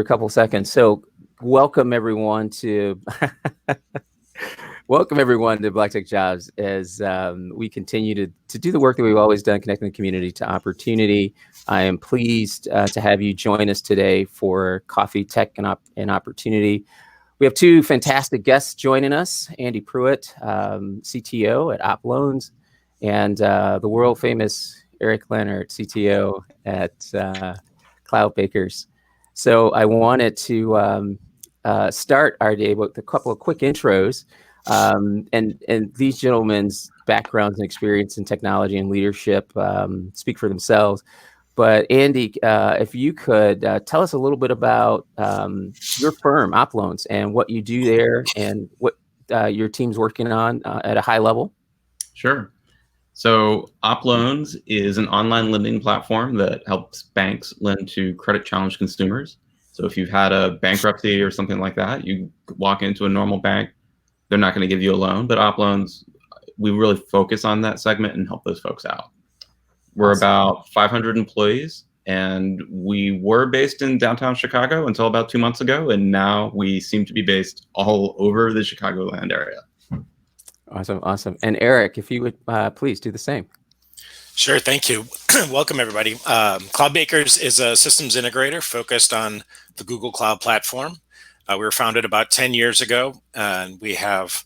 a couple seconds. So welcome everyone to welcome everyone to Black Tech Jobs as we continue to do the work that we've always done, connecting the community to opportunity. I am pleased to have you join us today for Coffee, Tech, and Opportunity. We have two fantastic guests joining us, Andy Pruitt, CTO at Op Loans, and the world famous Eric Leonard, CTO at Cloud Bakers. So I wanted to start our day with a couple of quick intros, and these gentlemen's backgrounds and experience in technology and leadership speak for themselves. But Andy, if you could tell us a little bit about your firm, Op Loans, and what you do there, and what your team's working on at a high level. Sure. So Op Loans is an online lending platform that helps banks lend to credit-challenged consumers. So if you've had a bankruptcy or something like that, you walk into a normal bank, they're not going to give you a loan. But Op Loans, we really focus on that segment and help those folks out. We're about 500 employees, and we were based in downtown Chicago until about 2 months ago, and now we seem to be based all over the Chicagoland area. Awesome. And Eric, if you would please do the same. Sure, thank you. Welcome, everybody. Cloud Bakers is a systems integrator focused on the Google Cloud platform. We were founded about 10 years ago, and we have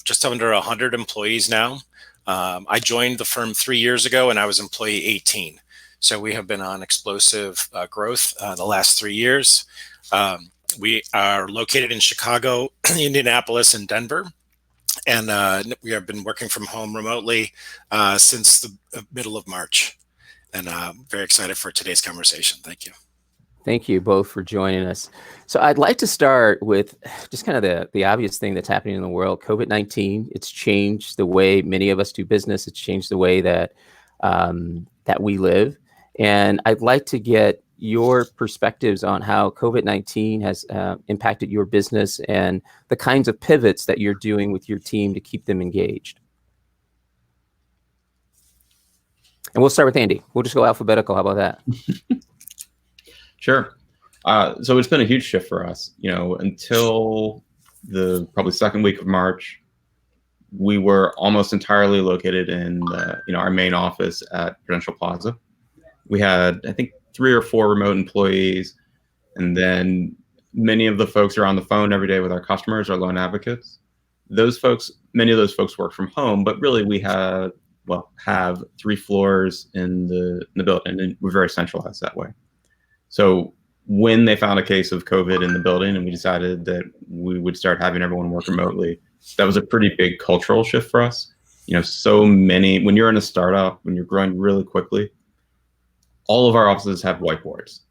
just under 100 employees now. I joined the firm 3 years ago, and I was employee 18. So we have been on explosive growth the last 3 years. We are located in Chicago, Indianapolis, and Denver. And we have been working from home remotely since the middle of March. And very excited for today's conversation. Thank you. Thank you both for joining us. So I'd like to start with just kind of the obvious thing that's happening in the world, COVID-19. It's changed the way many of us do business. It's changed the way that that we live. And I'd like to get your perspectives on how COVID-19 has impacted your business and the kinds of pivots that you're doing with your team to keep them engaged. And we'll start with Andy. We'll just go alphabetical. How about that? Sure. So it's been a huge shift for us. Until the probably second week of March, we were almost entirely located in our main office at Prudential Plaza. We had, I think, 3 or 4 remote employees, and then many of the folks are on the phone every day with our customers, our loan advocates. Many of those folks work from home, but really we have 3 floors in the building, and we're very centralized that way. So when they found a case of COVID in the building and we decided that we would start having everyone work remotely, that was a pretty big cultural shift for us. When you're in a startup, when you're growing really quickly, all of our offices have whiteboards,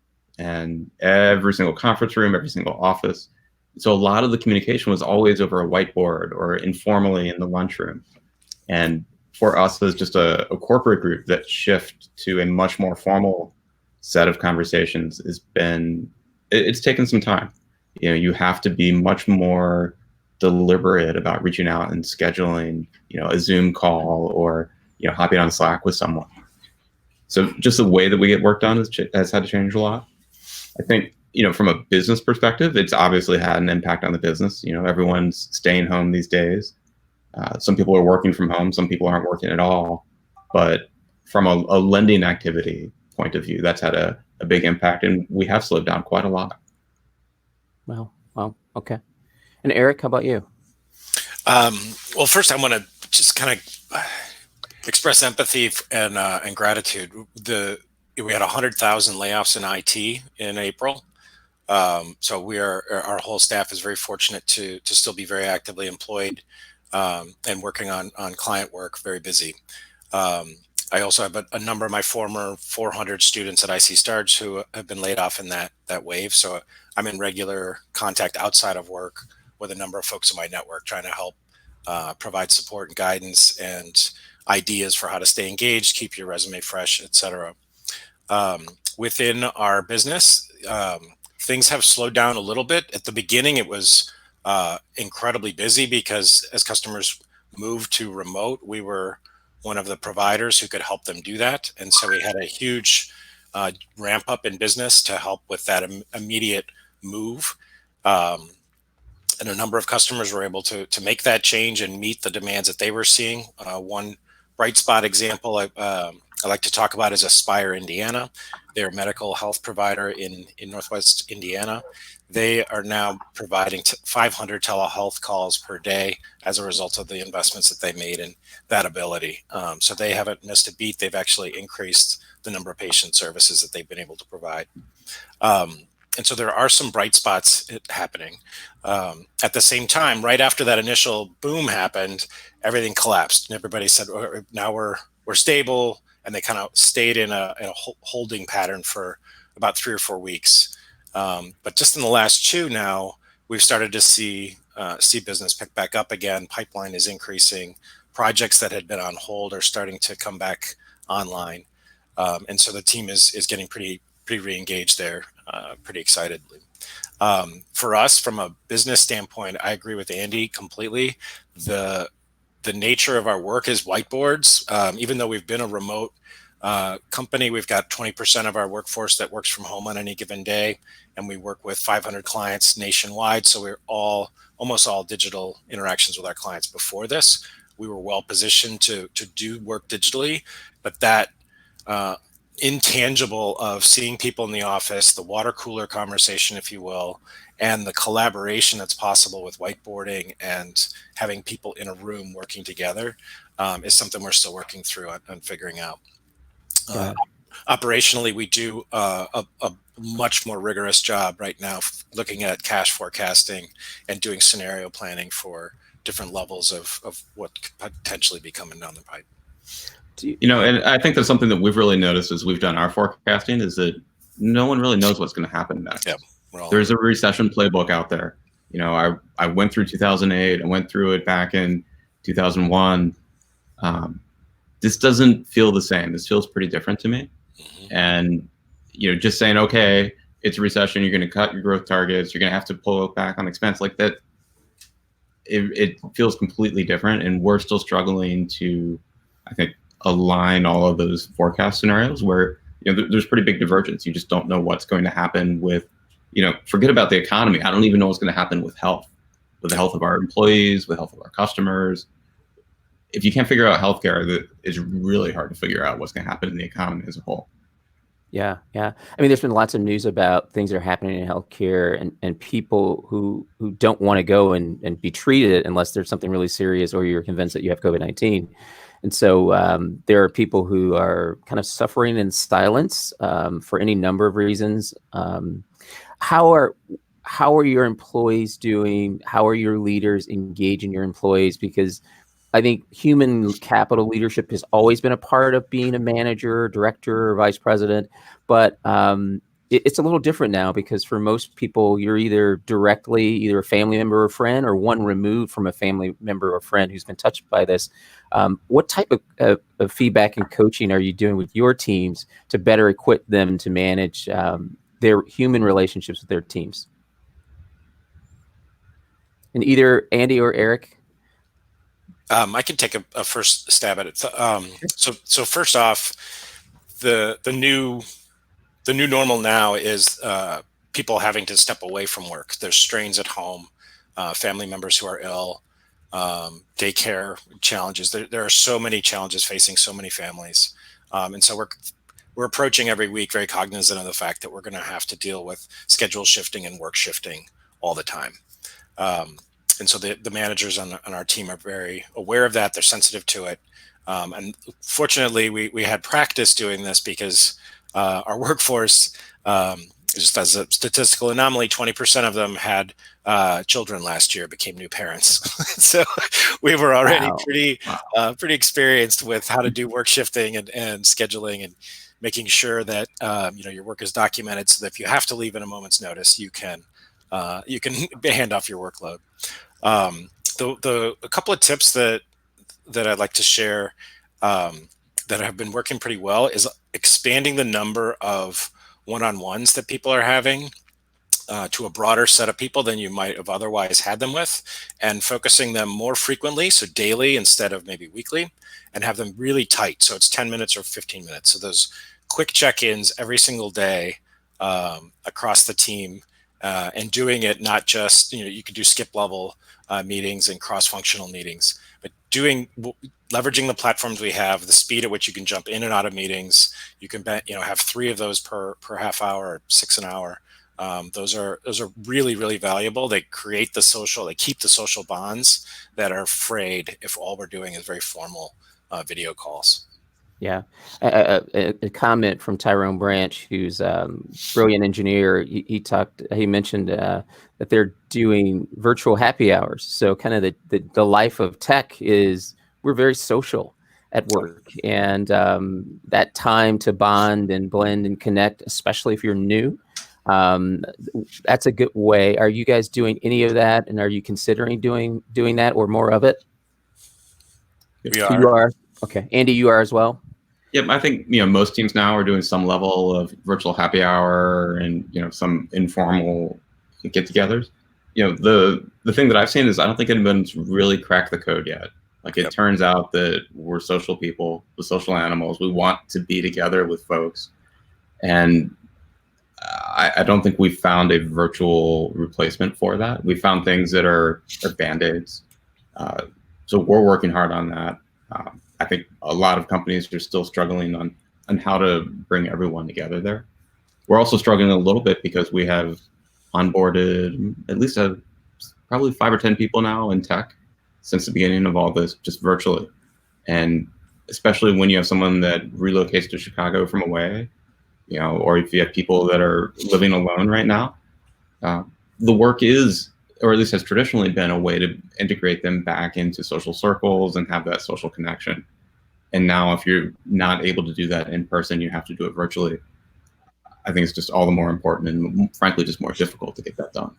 and every single conference room, every single office. So a lot of the communication was always over a whiteboard or informally in the lunchroom. And for us as just a corporate group, that shift to a much more formal set of conversations it's taken some time. You have to be much more deliberate about reaching out and scheduling, a Zoom call or, hopping on Slack with someone. So just the way that we get work done has had to change a lot. I think, from a business perspective, it's obviously had an impact on the business. Everyone's staying home these days. Some people are working from home. Some people aren't working at all. But from a lending activity point of view, that's had a big impact, and we have slowed down quite a lot. Well, okay. And Eric, how about you? Well, first I want to just kind of express empathy and gratitude. We had 100,000 layoffs in IT in April. So our whole staff is very fortunate to still be very actively employed and working on client work, very busy. I also have a number of my former 400 students at IC Starge who have been laid off in that wave. So I'm in regular contact outside of work with a number of folks in my network, trying to help provide support and guidance and ideas for how to stay engaged, keep your resume fresh, etc. Within our business, things have slowed down a little bit. At the beginning, it was incredibly busy because as customers moved to remote, we were one of the providers who could help them do that. And so we had a huge ramp up in business to help with that immediate move. And a number of customers were able to make that change and meet the demands that they were seeing. One bright spot example I like to talk about is Aspire Indiana. They're a medical health provider in Northwest Indiana. They are now providing 500 telehealth calls per day as a result of the investments that they made in that ability. So they haven't missed a beat. They've actually increased the number of patient services that they've been able to provide. And so there are some bright spots happening. At the same time, right after that initial boom happened, everything collapsed, and everybody said, "Now we're stable," and they kind of stayed in a holding pattern for about 3 or 4 weeks. But just in the last 2 now, we've started to see business pick back up again. Pipeline is increasing. Projects that had been on hold are starting to come back online, and so the team is getting pretty re-engaged there, pretty excitedly. For us, from a business standpoint, I agree with Andy completely. The nature of our work is whiteboards. Even though we've been a remote company, we've got 20% of our workforce that works from home on any given day, and we work with 500 clients nationwide. So we're almost all digital interactions with our clients. Before this, we were well positioned to do work digitally, but that intangible of seeing people in the office, the water cooler conversation, if you will, and the collaboration that's possible with whiteboarding and having people in a room working together is something we're still working through on figuring out. Operationally, we do a much more rigorous job right now looking at cash forecasting and doing scenario planning for different levels of what could potentially be coming down the pipe. And I think that's something that we've really noticed as we've done our forecasting is that no one really knows what's going to happen next. Yeah, there's a recession playbook out there. I went through 2008. I went through it back in 2001. This doesn't feel the same. This feels pretty different to me. Mm-hmm. And, just saying, okay, it's a recession. You're going to cut your growth targets. You're going to have to pull back on expense like that. It feels completely different. And we're still struggling to, I think, align all of those forecast scenarios where there's pretty big divergence. You just don't know what's going to happen with, forget about the economy. I don't even know what's going to happen with the health of our employees, with the health of our customers. If you can't figure out healthcare, it's really hard to figure out what's going to happen in the economy as a whole. Yeah. I mean, there's been lots of news about things that are happening in healthcare and people who don't want to go and be treated unless there's something really serious or you're convinced that you have COVID-19. And so there are people who are kind of suffering in silence for any number of reasons. How are your employees doing? How are your leaders engaging your employees? Because I think human capital leadership has always been a part of being a manager, director, or vice president. But it's a little different now because for most people, you're either a family member or friend or one removed from a family member or friend who's been touched by this. What type of feedback and coaching are you doing with your teams to better equip them to manage their human relationships with their teams? And either Andy or Eric? I can take a first stab at it. So first off, the new normal now is people having to step away from work. There's strains at home, family members who are ill, daycare challenges. There are so many challenges facing so many families, and so we're approaching every week very cognizant of the fact that we're going to have to deal with schedule shifting and work shifting all the time. And so the managers on our team are very aware of that. They're sensitive to it. And fortunately, we had practice doing this because our workforce, just as a statistical anomaly, 20% of them had children last year, became new parents. So we were already pretty experienced with how to do work shifting and scheduling and making sure that your work is documented so that if you have to leave at a moment's notice, you can hand off your workload. A couple of tips that I'd like to share that have been working pretty well is expanding the number of one-on-ones that people are having to a broader set of people than you might have otherwise had them with, and focusing them more frequently, so daily instead of maybe weekly, and have them really tight. So it's 10 minutes or 15 minutes. So those quick check-ins every single day across the team, and doing it not just, you could do skip level meetings and cross-functional meetings, but leveraging the platforms we have, the speed at which you can jump in and out of meetings. You can have 3 of those per half hour, or 6 an hour. Those are really, really valuable. They keep the social bonds that are frayed if all we're doing is very formal video calls. Yeah. A comment from Tyrone Branch, who's a brilliant engineer. He mentioned that they're doing virtual happy hours. So kind of the life of tech is we're very social at work, and that time to bond and blend and connect, especially if you're new, that's a good way. Are you guys doing any of that, and are you considering doing that or more of it? We are. You are. Okay. Andy, you are as well? Yep, I think most teams now are doing some level of virtual happy hour and some informal get-togethers. The thing that I've seen is I don't think anyone's really cracked the code yet. Like, it turns out that we're social people, we're social animals. We want to be together with folks, and I don't think we've found a virtual replacement for that. We found things that are band-aids. So we're working hard on that. I think a lot of companies are still struggling on how to bring everyone together there. We're also struggling a little bit because we have onboarded at least probably 5 or 10 people now in tech since the beginning of all this, just virtually. And especially when you have someone that relocates to Chicago from away, or if you have people that are living alone right now, the work is, or at least has traditionally been, a way to integrate them back into social circles and have that social connection. And now if you're not able to do that in person, you have to do it virtually. I think it's just all the more important and frankly just more difficult to get that done.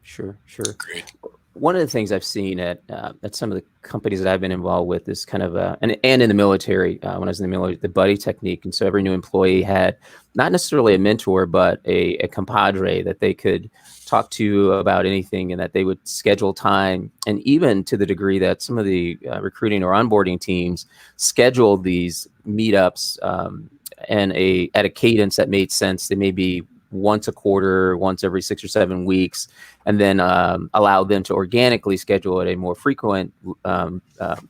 Sure. Great. One of the things I've seen at some of the companies that I've been involved with is kind of and in the military, when I was in the military, the buddy technique. And so every new employee had not necessarily a mentor, but a compadre that they could talk to about anything, and that they would schedule time. And even to the degree that some of the recruiting or onboarding teams scheduled these meetups at a cadence that made sense. They may be once a quarter, once every 6 or 7 weeks, and then allow them to organically schedule at a more frequent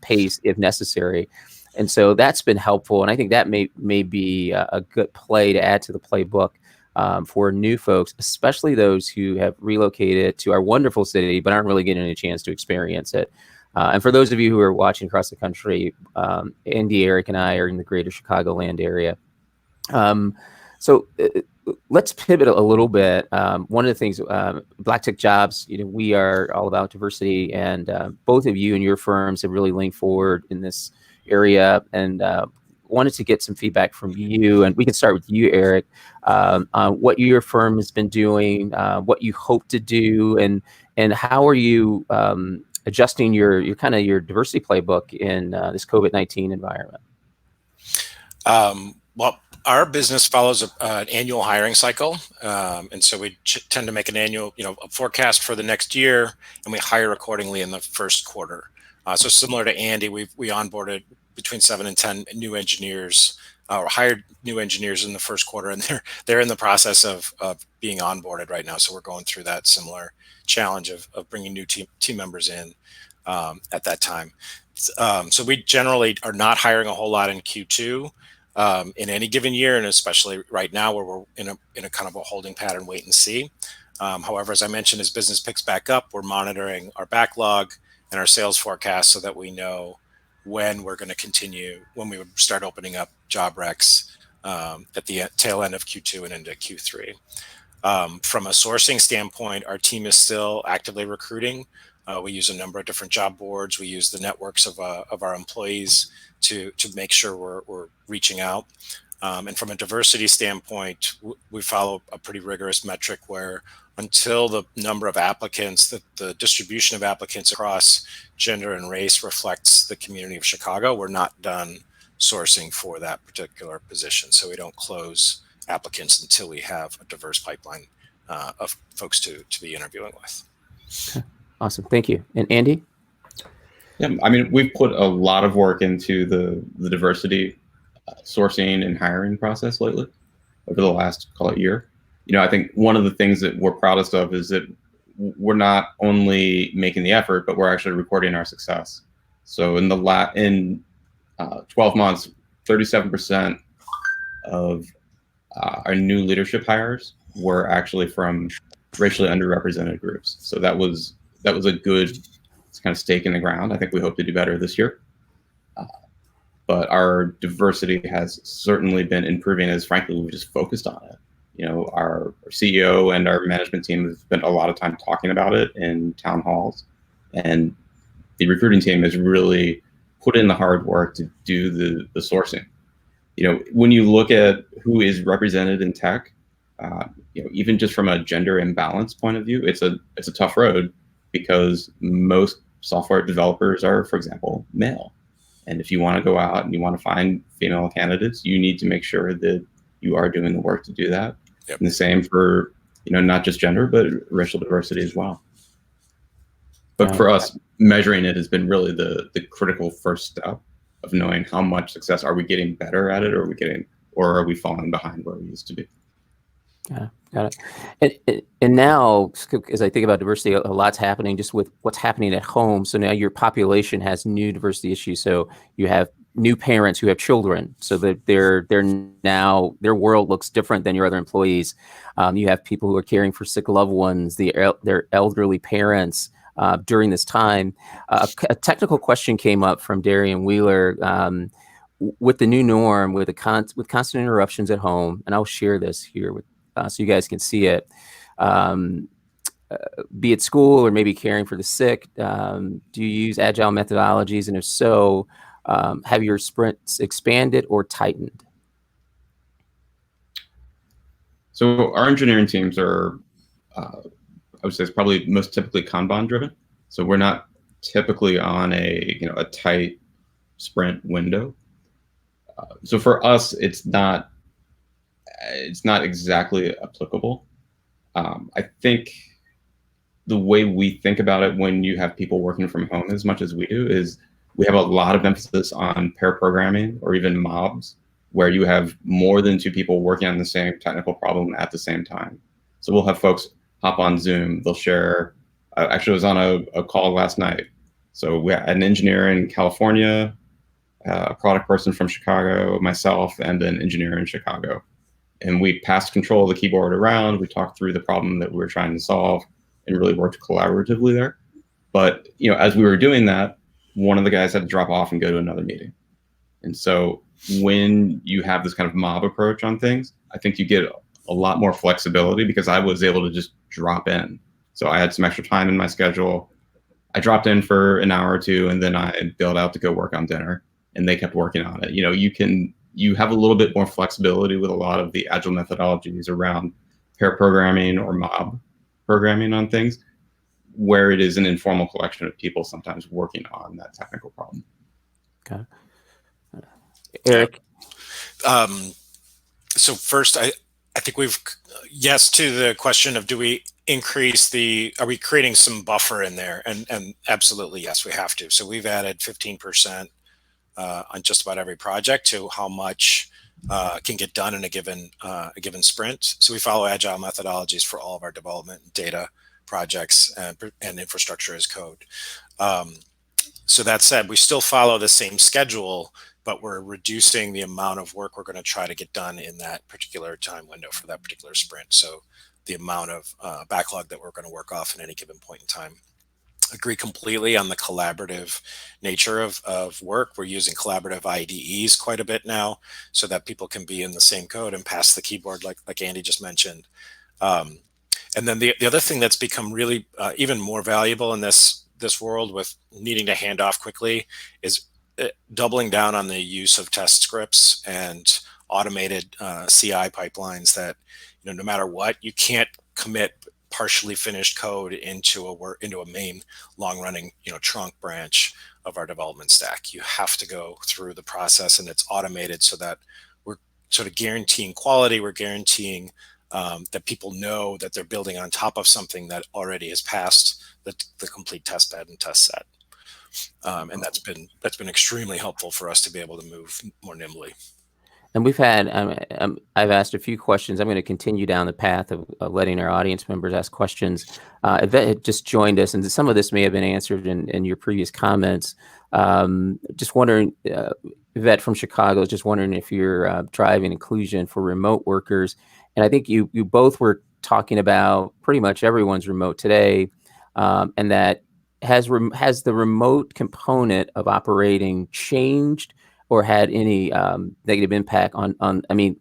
pace if necessary. And so that's been helpful. And I think that may be a good play to add to the playbook for new folks, especially those who have relocated to our wonderful city, but aren't really getting a chance to experience it. And for those of you who are watching across the country, Andy, Eric, and I are in the greater Chicagoland area. So let's pivot a little bit. One of the things, Black Tech Jobs, we are all about diversity, and both of you and your firms have really leaned forward in this area, and wanted to get some feedback from you. And we can start with you, Eric, on what your firm has been doing, what you hope to do, and how are you adjusting your diversity playbook in this COVID-19 environment? Well, our business follows an annual hiring cycle, and so we tend to make an annual, a forecast for the next year, and we hire accordingly in the first quarter. So similar to Andy, we onboarded between 7 and 10 new engineers, or hired new engineers in the first quarter, and they're in the process of being onboarded right now. So we're going through that similar challenge of bringing new team members in at that time. So we generally are not hiring a whole lot in Q2. In any given year, and especially right now where we're in a kind of a holding pattern, wait and see. However, as I mentioned, as business picks back up, we're monitoring our backlog and our sales forecast so that we know when we're going to continue, when we would start opening up job recs at the tail end of Q2 and into Q3. From a sourcing standpoint, our team is still actively recruiting. We use a number of different job boards. We use the networks of our employees to make sure we're reaching out. And from a diversity standpoint, we follow a pretty rigorous metric where until the number of applicants, the distribution of applicants across gender and race reflects the community of Chicago, we're not done sourcing for that particular position. So we don't close applicants until we have a diverse pipeline of folks to be interviewing with. Okay. Awesome. Thank you. And Andy? Yeah, I mean, we've put a lot of work into the diversity sourcing and hiring process lately over the last, call it, year. I think one of the things that we're proudest of is that we're not only making the effort, but we're actually recording our success. So in 12 months, 37% of our new leadership hires were actually from racially underrepresented groups. So that was a good kind of stake in the ground. I think we hope to do better this year. But our diversity has certainly been improving as, frankly, we've just focused on it. Our CEO and our management team have spent a lot of time talking about it in town halls, and the recruiting team has really put in the hard work to do the sourcing. When you look at who is represented in tech, even just from a gender imbalance point of view, it's a tough road, because most software developers are, for example, male. And if you want to go out and you want to find female candidates, you need to make sure that you are doing the work to do that. Yep. And the same for, not just gender, but racial diversity as well. But for us, measuring it has been really the critical first step of knowing how much success are we getting better at it, or are we falling behind where we used to be. Yeah, got it. And now, as I think about diversity, a lot's happening just with what's happening at home. So now your population has new diversity issues. So you have new parents who have children, so that they're now, their world looks different than your other employees. You have people who are caring for sick loved ones, their elderly parents during this time. A technical question came up from Darian Wheeler. With the new norm, with constant interruptions at home, and I'll share this here with so you guys can see it, be it school or maybe caring for the sick. Do you use Agile methodologies? And if so, have your sprints expanded or tightened? So our engineering teams are, I would say, it's probably most typically Kanban driven. So we're not typically on a tight sprint window. So for us, it's not exactly applicable. I think the way we think about it when you have people working from home as much as we do is we have a lot of emphasis on pair programming, or even mobs, where you have more than two people working on the same technical problem at the same time. So we'll have folks hop on Zoom. They'll share. Actually, I was on a call last night. So we had an engineer in California, a product person from Chicago, myself, and an engineer in Chicago. And we passed control of the keyboard around. We talked through the problem that we were trying to solve and really worked collaboratively there. But as we were doing that, one of the guys had to drop off and go to another meeting. And so when you have this kind of mob approach on things, I think you get a lot more flexibility, because I was able to just drop in. So I had some extra time in my schedule. I dropped in for an hour or two, and then I bailed out to go work on dinner, and they kept working on it. You have a little bit more flexibility with a lot of the Agile methodologies around pair programming or mob programming on things, where it is an informal collection of people sometimes working on that technical problem. Okay. Eric? So first, I think yes to the question of, are we creating some buffer in there? And absolutely, yes, we have to. So we've added 15% on just about every project to how much can get done in a given sprint. So we follow Agile methodologies for all of our development, data projects, and infrastructure as code. So that said, we still follow the same schedule, but we're reducing the amount of work we're going to try to get done in that particular time window for that particular sprint. So the amount of backlog that we're going to work off at any given point in time. Agree completely on the collaborative nature of work. We're using collaborative IDEs quite a bit now, so that people can be in the same code and pass the keyboard, like Andy just mentioned. And then the other thing that's become really even more valuable in this world, with needing to hand off quickly, is doubling down on the use of test scripts and automated CI pipelines. That no matter what, you can't commit partially finished code into a main long-running trunk branch of our development stack. You have to go through the process, and it's automated, so that we're sort of guaranteeing quality. We're guaranteeing that people know that they're building on top of something that already has passed the complete test bed and test set. And that's been extremely helpful for us to be able to move more nimbly. And we've had, I've asked a few questions. I'm going to continue down the path of letting our audience members ask questions. Yvette had just joined us, and some of this may have been answered in your previous comments. Just wondering, Yvette from Chicago, just wondering if you're driving inclusion for remote workers. And I think you both were talking about pretty much everyone's remote today, and that has the remote component of operating changed or had any negative impact on, I mean,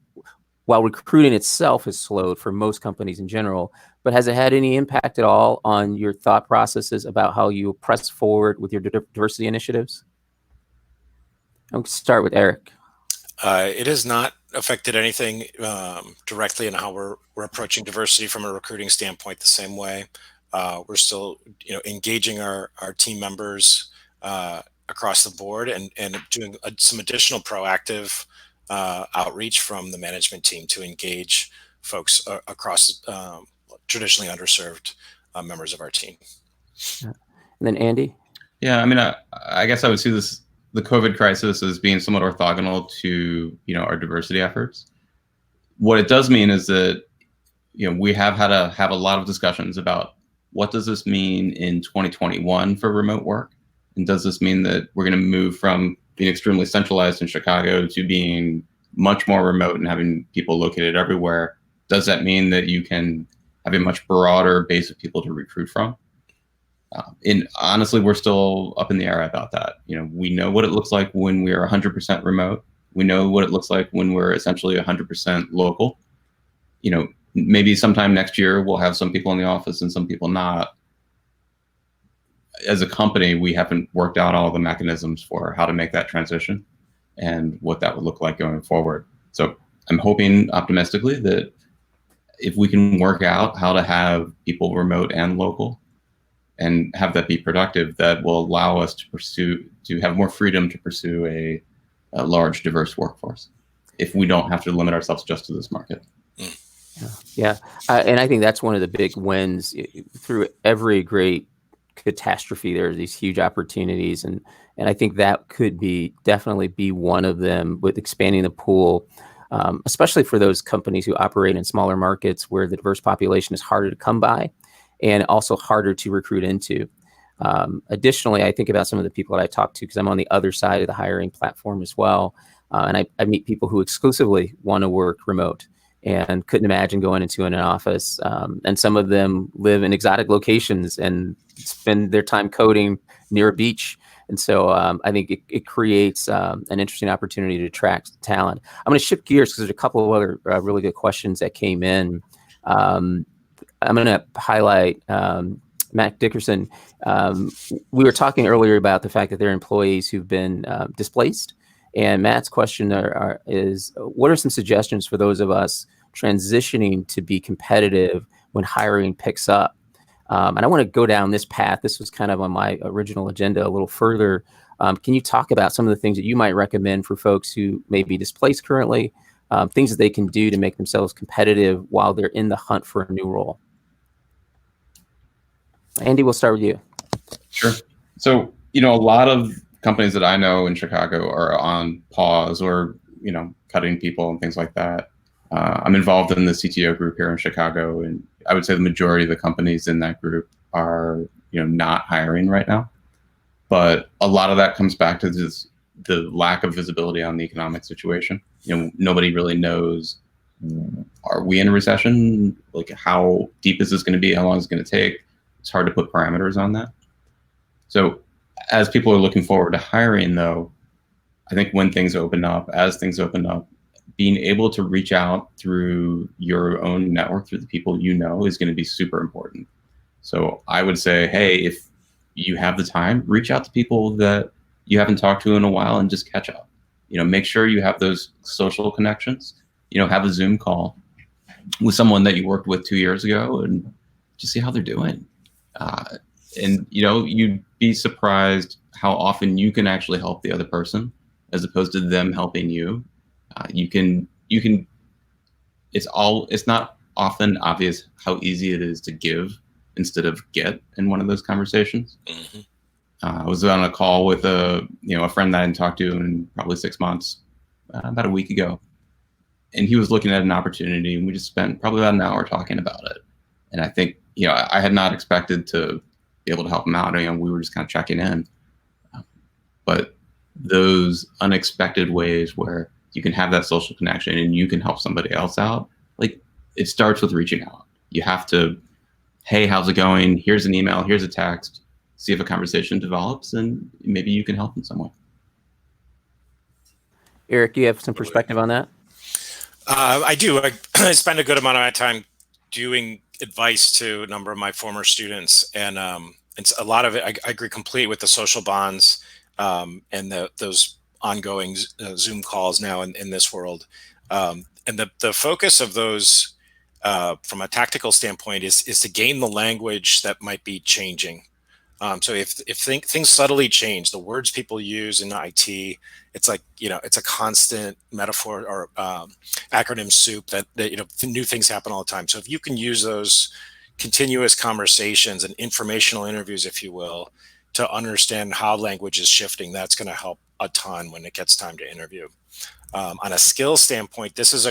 while recruiting itself has slowed for most companies in general, but has it had any impact at all on your thought processes about how you press forward with your diversity initiatives? I'll start with Eric. It has not affected anything directly in how we're approaching diversity from a recruiting standpoint the same way. We're still, engaging our team members across the board and doing some additional proactive outreach from the management team to engage folks across traditionally underserved members of our team. Yeah. And then Andy? Yeah, I mean, I guess I would see the COVID crisis as being somewhat orthogonal to, our diversity efforts. What it does mean is that, we have had to have a lot of discussions about what does this mean in 2021 for remote work? And does this mean that we're going to move from being extremely centralized in Chicago to being much more remote and having people located everywhere? Does that mean that you can have a much broader base of people to recruit from? And honestly, we're still up in the air about that. We know what it looks like when we are 100% remote. We know what it looks like when we're essentially 100% local. Maybe sometime next year we'll have some people in the office and some people not. As a company, we haven't worked out all the mechanisms for how to make that transition and what that would look like going forward. So I'm hoping optimistically that if we can work out how to have people remote and local and have that be productive, that will allow us to have more freedom to pursue a large, diverse workforce if we don't have to limit ourselves just to this market. Yeah. And I think that's one of the big wins through every great catastrophe. There are these huge opportunities. And I think that could definitely be one of them with expanding the pool, especially for those companies who operate in smaller markets where the diverse population is harder to come by and also harder to recruit into. Additionally, I think about some of the people that I talk to because I'm on the other side of the hiring platform as well. And I meet people who exclusively want to work remote and couldn't imagine going into an office. And some of them live in exotic locations and spend their time coding near a beach. And so I think it creates an interesting opportunity to attract talent. I'm going to shift gears because there's a couple of other really good questions that came in. I'm going to highlight Matt Dickerson. We were talking earlier about the fact that there are employees who've been displaced. And Matt's question is, what are some suggestions for those of us transitioning to be competitive when hiring picks up? And I want to go down this path. This was kind of on my original agenda a little further. Can you talk about some of the things that you might recommend for folks who may be displaced currently, things that they can do to make themselves competitive while they're in the hunt for a new role? Andy, we'll start with you. Sure. So, a lot of companies that I know in Chicago are on pause or, cutting people and things like that. I'm involved in the CTO group here in Chicago, and I would say the majority of the companies in that group are, not hiring right now. But a lot of that comes back to the lack of visibility on the economic situation. Nobody really knows, are we in a recession? Like, how deep is this going to be? How long is it going to take? It's hard to put parameters on that. So as people are looking forward to hiring, though, I think when things open up, as things open up, being able to reach out through your own network, through the people is going to be super important. So I would say, hey, if you have the time, reach out to people that you haven't talked to in a while and just catch up. Make sure you have those social connections. Have a Zoom call with someone that you worked with 2 years ago and just see how they're doing. And you'd be surprised how often you can actually help the other person as opposed to them helping you. You can. It's not often obvious how easy it is to give instead of get in one of those conversations. Mm-hmm. I was on a call with a friend that I hadn't talked to in probably 6 months, about a week ago, and he was looking at an opportunity, and we just spent probably about an hour talking about it. And I think, I had not expected to be able to help him out. We were just kind of checking in. But those unexpected ways where you can have that social connection and you can help somebody else out, like, it starts with reaching out. You have to, hey, how's it going? Here's an email, here's a text, see if a conversation develops, and maybe you can help in some way. Eric, you have some perspective on that? I do. I spend a good amount of my time doing advice to a number of my former students, and it's a lot of it. I agree completely with the social bonds and those ongoing Zoom calls now in this world, and the focus of those from a tactical standpoint is to gain the language that might be changing. So if things subtly change, the words people use in IT, it's like, it's a constant metaphor or acronym soup that new things happen all the time. So if you can use those continuous conversations and informational interviews, if you will, to understand how language is shifting, that's going to help a ton when it gets time to interview. On a skill standpoint, this is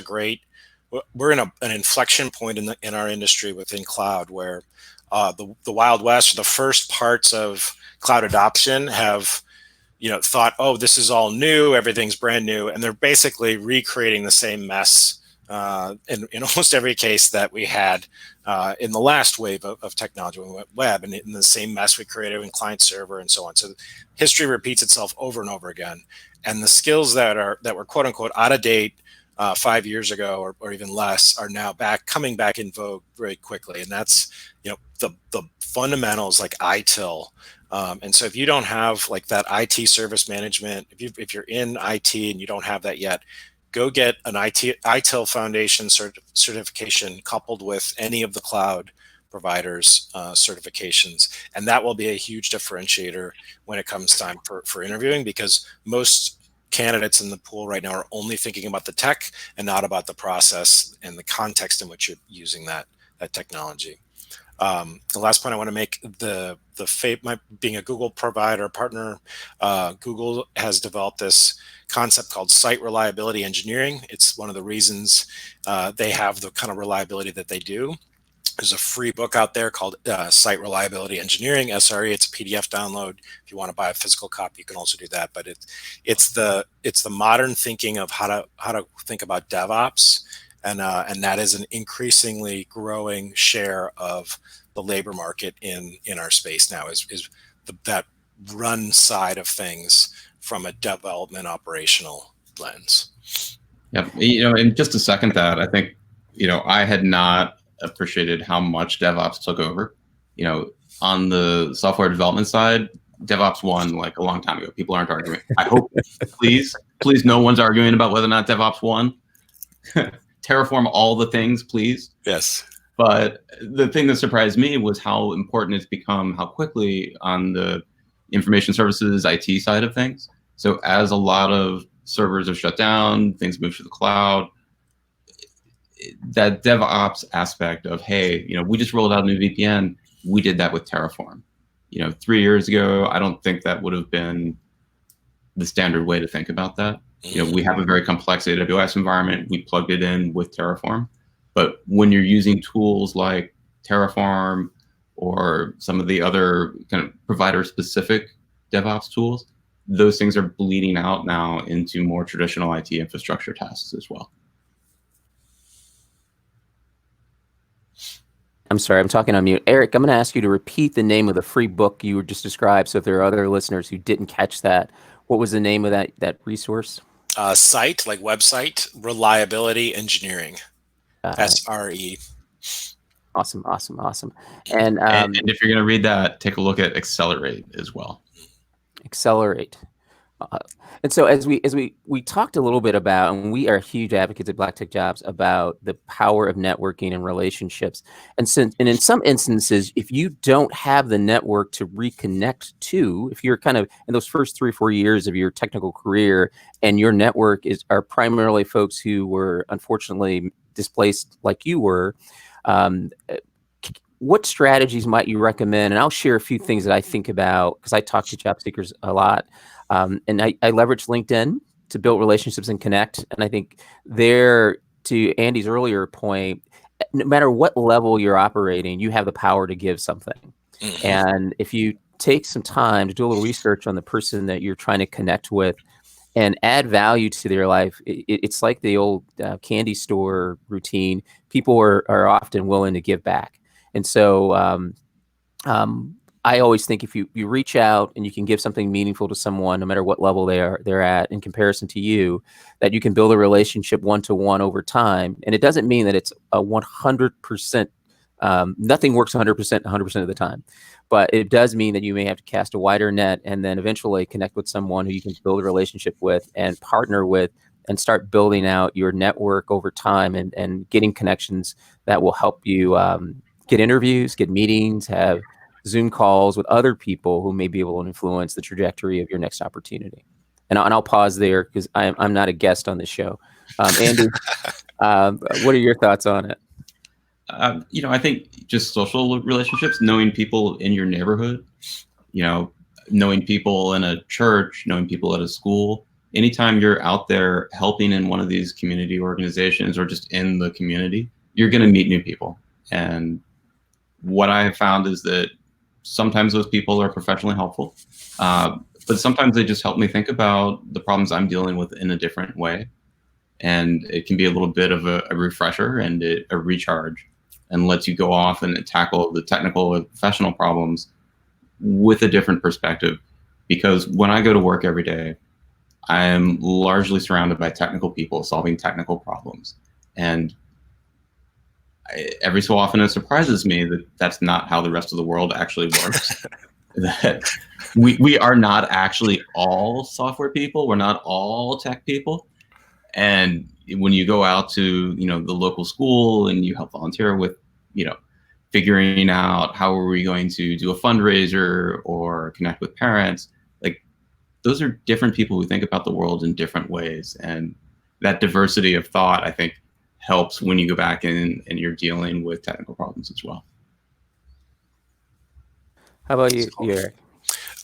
we're in an inflection point in our industry within cloud where the Wild West, the first parts of cloud adoption have, thought, oh, this is all new, everything's brand new, and they're basically recreating the same mess in almost every case that we had in the last wave of technology when we went web, and in the same mess we created in client server and so on. So history repeats itself over and over again, and the skills that were quote unquote out of date 5 years ago or even less are now coming back in vogue very quickly. And that's, the fundamentals like ITIL. And so if you don't have like that IT service management, if you're in IT and you don't have that yet, go get an ITIL Foundation certification coupled with any of the cloud providers certifications. And that will be a huge differentiator when it comes time for interviewing, because most candidates in the pool right now are only thinking about the tech and not about the process and the context in which you're using that technology. The last point I want to make, being a Google provider partner, Google has developed this concept called site reliability engineering. It's one of the reasons they have the kind of reliability that they do. There's a free book out there called Site Reliability Engineering, SRE. It's a PDF download. If you want to buy a physical copy, you can also do that. But it's the modern thinking of how to think about DevOps, and that is an increasingly growing share of the labor market in our space now. Is that run side of things from a development operational lens. Yeah, and just to second that, I think I had not appreciated how much DevOps took over. On the software development side, DevOps won like a long time ago. People aren't arguing. I hope, please, no one's arguing about whether or not DevOps won. Terraform all the things, please. Yes. But the thing that surprised me was how important it's become, how quickly on the information services, IT side of things. So as a lot of servers are shut down, things move to the cloud, that DevOps aspect of, hey, we just rolled out a new VPN. We did that with Terraform. 3 years ago, I don't think that would have been the standard way to think about that. We have a very complex AWS environment. We plugged it in with Terraform. But when you're using tools like Terraform or some of the other kind of provider-specific DevOps tools, those things are bleeding out now into more traditional IT infrastructure tasks as well. I'm sorry, I'm talking on mute. Eric, I'm going to ask you to repeat the name of the free book you were just described. So if there are other listeners who didn't catch that, what was the name of that resource? Site, like website, Reliability Engineering, SRE. Awesome. And if you're going to read that, take a look at Accelerate as well. Accelerate. And so as we talked a little bit about, and we are huge advocates at Black Tech Jobs about the power of networking and relationships. And in some instances, if you don't have the network to reconnect to, if you're kind of in those first 3 or 4 years of your technical career, and your network are primarily folks who were unfortunately displaced like you were, what strategies might you recommend? And I'll share a few things that I think about because I talk to job seekers a lot. And I leverage LinkedIn to build relationships and connect. And I think there to Andy's earlier point, no matter what level you're operating, you have the power to give something. Mhm. And if you take some time to do a little research on the person that you're trying to connect with and add value to their life, it's like the old candy store routine. People are often willing to give back. And so I always think if you reach out and you can give something meaningful to someone, no matter what level they're at in comparison to you, that you can build a relationship one-to-one over time. And it doesn't mean that it's a 100%. Nothing works 100% of the time, but it does mean that you may have to cast a wider net and then eventually connect with someone who you can build a relationship with and partner with and start building out your network over time and getting connections that will help you get interviews, get meetings, have Zoom calls with other people who may be able to influence the trajectory of your next opportunity. And I'll pause there because I'm not a guest on this show. Andy, what are your thoughts on it? I think just social relationships, knowing people in your neighborhood, knowing people in a church, knowing people at a school. Anytime you're out there helping in one of these community organizations or just in the community, you're going to meet new people. And what I have found is that sometimes those people are professionally helpful, but sometimes they just help me think about the problems I'm dealing with in a different way. And it can be a little bit of a refresher and a recharge, and lets you go off and tackle the technical and professional problems with a different perspective. Because when I go to work every day, I am largely surrounded by technical people solving technical problems. And every so often it surprises me that that's not how the rest of the world actually works. That we are not actually all software people. We're not all tech people. And when you go out to, the local school and you help volunteer with, figuring out how are we going to do a fundraiser or connect with parents, like those are different people who think about the world in different ways. And that diversity of thought, I think, helps when you go back in and you're dealing with technical problems as well. How about you, Eric?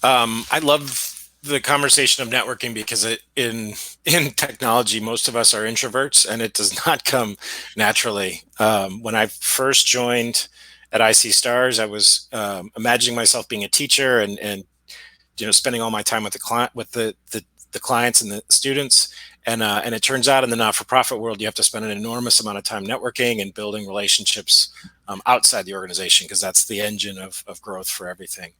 I love the conversation of networking because in technology, most of us are introverts and it does not come naturally. When I first joined at IC Stars, I was imagining myself being a teacher and spending all my time with the clients and the students. And it turns out in the not-for-profit world, you have to spend an enormous amount of time networking and building relationships outside the organization, because that's the engine of growth for everything.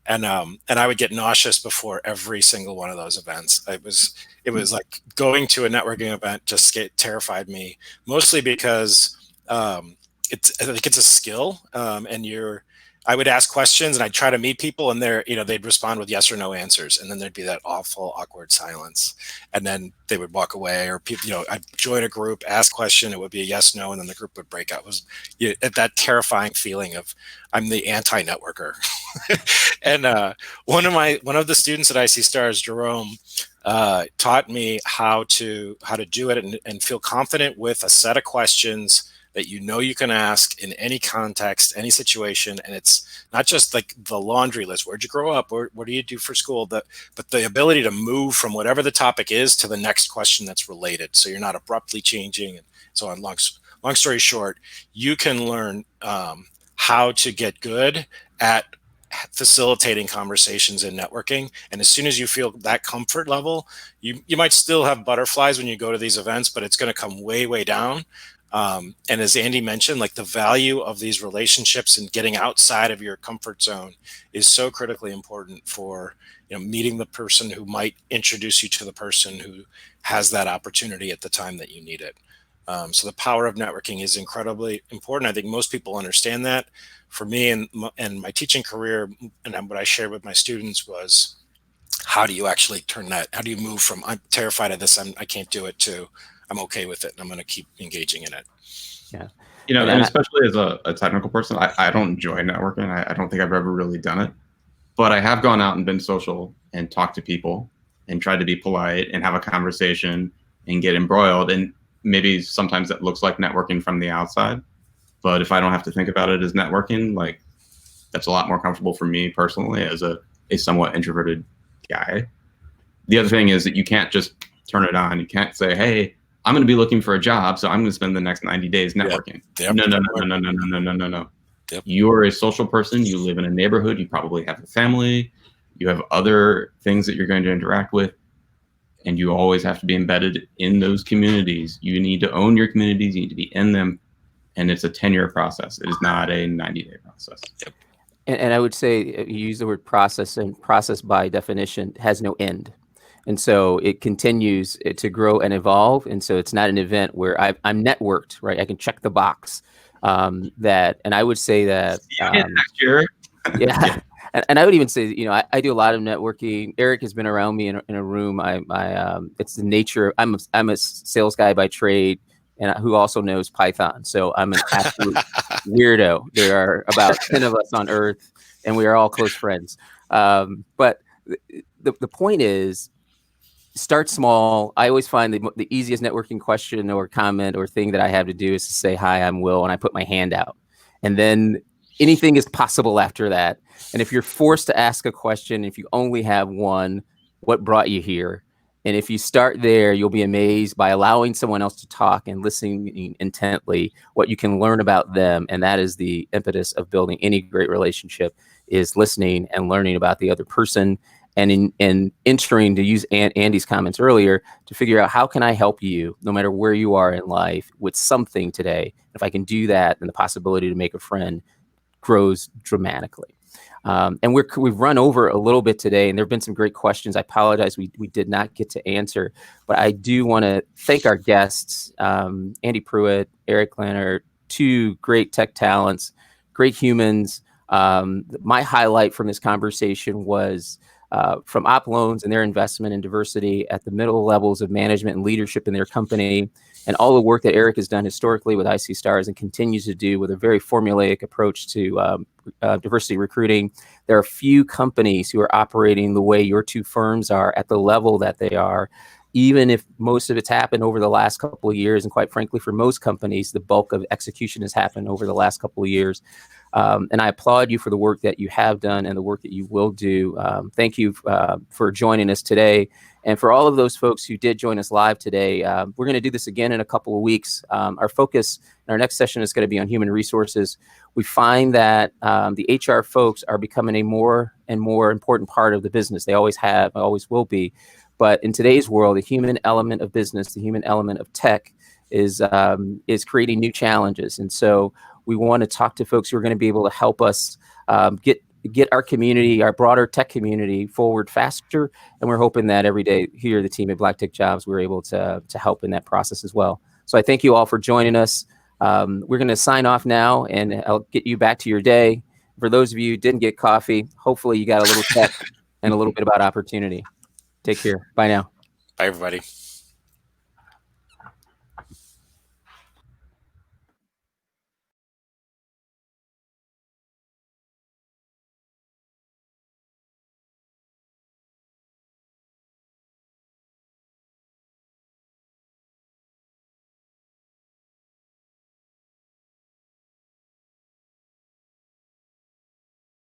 And I would get nauseous before every single one of those events. It was like going to a networking event just terrified me, mostly because I think it's a skill, and I would ask questions and I'd try to meet people and they'd respond with yes or no answers. And then there'd be that awful, awkward silence. And then they would walk away, or people, I'd join a group, ask question, it would be a yes, no. And then the group would break up. It was that terrifying feeling of I'm the anti-networker. And one of the students at IC Stars, Jerome, taught me how to do it and feel confident with a set of questions that you can ask in any context, any situation. And it's not just like the laundry list. Where'd you grow up? What do you do for school? But the ability to move from whatever the topic is to the next question that's related. So you're not abruptly changing. And so on. Long story short, you can learn how to get good at facilitating conversations and networking. And as soon as you feel that comfort level, you might still have butterflies when you go to these events, but it's going to come way, way down. And as Andy mentioned, like the value of these relationships and getting outside of your comfort zone is so critically important for meeting the person who might introduce you to the person who has that opportunity at the time that you need it. So the power of networking is incredibly important. I think most people understand that. For me and my teaching career, and what I shared with my students was, how do you actually turn that? How do you move from I'm terrified of this, I can't do it, to I'm okay with it and I'm going to keep engaging in it. Yeah. And especially as a technical person, I don't enjoy networking. I don't think I've ever really done it, but I have gone out and been social and talked to people and tried to be polite and have a conversation and get embroiled. And maybe sometimes that looks like networking from the outside, but if I don't have to think about it as networking, like that's a lot more comfortable for me personally as a somewhat introverted guy. The other thing is that you can't just turn it on. You can't say, hey, I'm going to be looking for a job, so I'm going to spend the next 90 days networking. Yep. No. Yep. You're a social person. You live in a neighborhood. You probably have a family. You have other things that you're going to interact with. And you always have to be embedded in those communities. You need to own your communities. You need to be in them. And it's a 10-year process. It is not a 90-day process. Yep. And I would say you use the word process, and process by definition has no end. And so it continues to grow and evolve. And so it's not an event where I'm networked, right? I can check the box that, and I would say that. Next year. Yeah. And I would even say, I do a lot of networking. Eric has been around me in a room. It's the nature. I'm a sales guy by trade, and who also knows Python. So I'm an absolute weirdo. There are about 10 of us on Earth, and we are all close friends. But the point is, start small. I always find the easiest networking question or comment or thing that I have to do is to say, "Hi, I'm Will," and I put my hand out, and then anything is possible after that. And if you're forced to ask a question, if you only have one, what brought you here? And if you start there, you'll be amazed by allowing someone else to talk and listening intently, what you can learn about them. And that is the impetus of building any great relationship, is listening and learning about the other person, and in entering, to use Andy's comments earlier, to figure out how can I help you, no matter where you are in life, with something today. If I can do that, then the possibility to make a friend grows dramatically. And we've run over a little bit today, and there have been some great questions. I apologize we did not get to answer, but I do want to thank our guests, Andy Pruitt, Eric Leonard, two great tech talents, great humans. My highlight from this conversation was from Op Loans and their investment in diversity at the middle levels of management and leadership in their company, and all the work that Eric has done historically with IC Stars and continues to do with a very formulaic approach to diversity recruiting. There are few companies who are operating the way your two firms are at the level that they are, even if most of it's happened over the last couple of years. And quite frankly, for most companies, the bulk of execution has happened over the last couple of years. And I applaud you for the work that you have done and the work that you will do. Thank you for joining us today. And for all of those folks who did join us live today, we're going to do this again in a couple of weeks. Our focus in our next session is going to be on human resources. We find that the HR folks are becoming a more and more important part of the business. They always have, always will be. But in today's world, the human element of business, the human element of tech is creating new challenges. And so we want to talk to folks who are going to be able to help us get our community, our broader tech community, forward faster. And we're hoping that every day here, the team at Black Tech Jobs, we're able to help in that process as well. So I thank you all for joining us. We're going to sign off now, and I'll get you back to your day. For those of you who didn't get coffee, hopefully you got a little tech and a little bit about opportunity. Take care. Bye now. Bye, everybody.